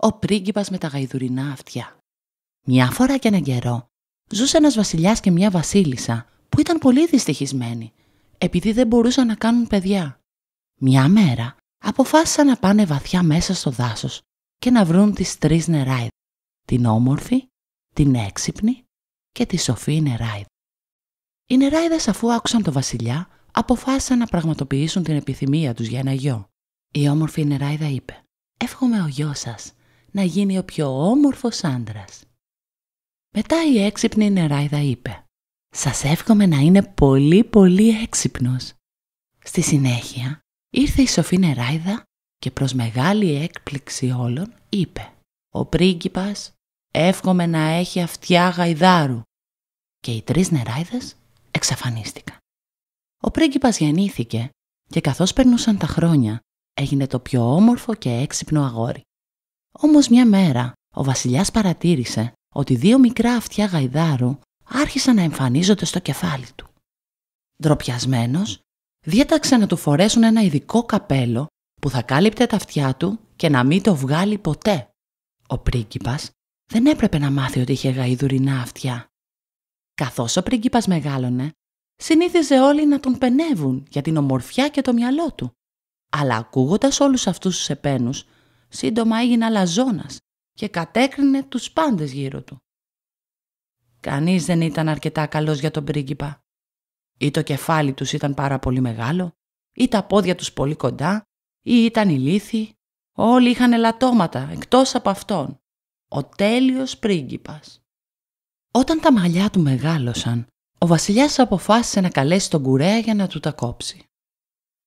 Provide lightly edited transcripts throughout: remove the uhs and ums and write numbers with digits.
Ο πρίγκιπας με τα γαϊδουρινά αυτιά. Μια φορά και έναν καιρό ζούσε ένας βασιλιάς και μια βασίλισσα που ήταν πολύ δυστυχισμένοι επειδή δεν μπορούσαν να κάνουν παιδιά. Μια μέρα αποφάσισαν να πάνε βαθιά μέσα στο δάσος και να βρουν τις 3 νεράιδες, την όμορφη, την έξυπνη και τη σοφή νεράιδα. Οι νεράιδες, αφού άκουσαν τον βασιλιά, αποφάσισαν να πραγματοποιήσουν την επιθυμία τους για ένα γιο. Η όμορφη νεράιδα είπε: «Εύχομαι ο γιος σας να γίνει ο πιο όμορφος άντρας». Μετά η έξυπνη νεράιδα είπε: «Σας εύχομαι να είναι πολύ πολύ έξυπνος». Στη συνέχεια ήρθε η σοφή νεράιδα και προς μεγάλη έκπληξη όλων είπε: «Ο πρίγκιπας εύχομαι να έχει αυτιά γαϊδάρου». Και οι 3 νεράιδες εξαφανίστηκαν. Ο πρίγκιπας γεννήθηκε και καθώς περνούσαν τα χρόνια έγινε το πιο όμορφο και έξυπνο αγόρι. Όμως μια μέρα ο βασιλιάς παρατήρησε ότι 2 μικρά αυτιά γαϊδάρου άρχισαν να εμφανίζονται στο κεφάλι του. Ντροπιασμένος, διέταξε να του φορέσουν ένα ειδικό καπέλο που θα κάλυπτε τα αυτιά του και να μην το βγάλει ποτέ. Ο πρίγκιπας δεν έπρεπε να μάθει ότι είχε γαϊδουρινά αυτιά. Καθώς ο πρίγκιπας μεγάλωνε, συνήθιζε όλοι να τον πενεύουν για την ομορφιά και το μυαλό του. Αλλά ακούγοντας όλους αυτούς τους επένους, σύντομα έγινε αλαζόνας και κατέκρινε τους πάντες γύρω του. Κανείς δεν ήταν αρκετά καλός για τον πρίγκιπα. Ή το κεφάλι τους ήταν πάρα πολύ μεγάλο, ή τα πόδια τους πολύ κοντά, ή ήταν ηλίθιοι. Όλοι είχαν ελαττώματα εκτός από αυτόν, ο τέλειος πρίγκιπας. Όταν τα μαλλιά του μεγάλωσαν, ο βασιλιάς αποφάσισε να καλέσει τον κουρέα για να του τα κόψει.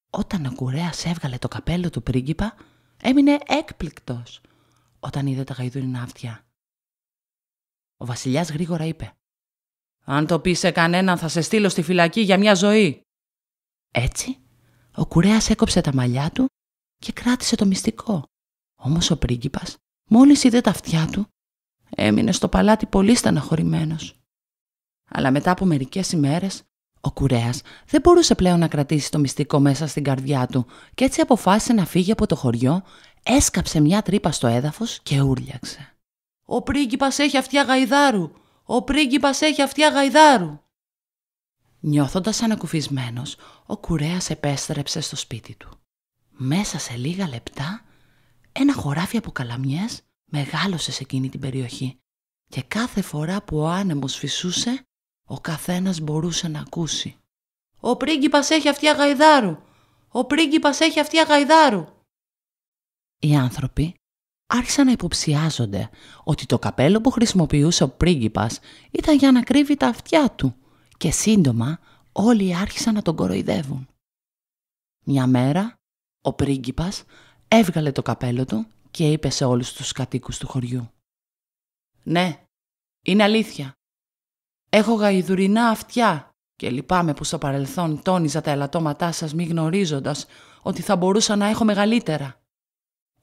Όταν ο κουρέας έβγαλε το καπέλο του πρίγκιπα, έμεινε έκπληκτος όταν είδε τα γαϊδουρινά αυτιά. Ο βασιλιάς γρήγορα είπε: «Αν το πεις σε κανέναν θα σε στείλω στη φυλακή για μια ζωή». Έτσι, ο κουρέας έκοψε τα μαλλιά του και κράτησε το μυστικό. Όμως ο πρίγκιπας, μόλις είδε τα αυτιά του, έμεινε στο παλάτι πολύ στεναχωρημένος. Αλλά μετά από μερικές ημέρες, ο κουρέας δεν μπορούσε πλέον να κρατήσει το μυστικό μέσα στην καρδιά του και έτσι αποφάσισε να φύγει από το χωριό, έσκαψε μια τρύπα στο έδαφος και ούρλιαξε. «Ο πρίγκιπας έχει αυτιά γαϊδάρου! Ο πρίγκιπας έχει αυτιά γαϊδάρου!» Νιώθοντας ανακουφισμένος, ο κουρέας επέστρεψε στο σπίτι του. Μέσα σε λίγα λεπτά, ένα χωράφι από καλαμιές μεγάλωσε σε εκείνη την περιοχή και κάθε φορά που ο άνεμος φυσούσε, ο καθένας μπορούσε να ακούσει: «Ο πρίγκιπας έχει αυτιά γαϊδάρου! Ο πρίγκιπας έχει αυτιά γαϊδάρου!» Οι άνθρωποι άρχισαν να υποψιάζονται ότι το καπέλο που χρησιμοποιούσε ο πρίγκιπας ήταν για να κρύβει τα αυτιά του και σύντομα όλοι άρχισαν να τον κοροϊδεύουν. Μια μέρα ο πρίγκιπας έβγαλε το καπέλο του και είπε σε όλους τους κατοίκους του χωριού: «Ναι, είναι αλήθεια. Έχω γαϊδουρινά αυτιά και λυπάμαι που στο παρελθόν τόνιζα τα ελαττώματά σας μη γνωρίζοντας ότι θα μπορούσα να έχω μεγαλύτερα».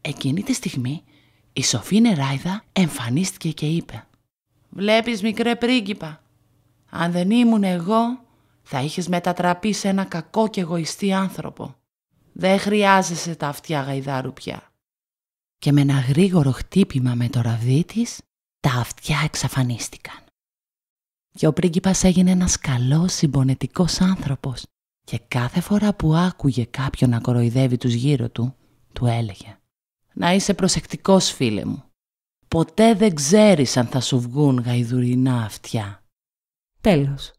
Εκείνη τη στιγμή η σοφή νεράιδα εμφανίστηκε και είπε: «Βλέπεις, μικρέ πρίγκιπα, αν δεν ήμουν εγώ θα είχες μετατραπεί σε ένα κακό και εγωιστή άνθρωπο. Δεν χρειάζεσαι τα αυτιά γαϊδάρου πια». Και με ένα γρήγορο χτύπημα με το ραβδί της, τα αυτιά εξαφανίστηκαν. Και ο πρίγκιπας έγινε ένας καλός συμπονετικός άνθρωπος και κάθε φορά που άκουγε κάποιον να κοροϊδεύει τους γύρω του, του έλεγε: «Να είσαι προσεκτικός, φίλε μου. Ποτέ δεν ξέρεις αν θα σου βγουν γαϊδουρινά αυτιά». Τέλος.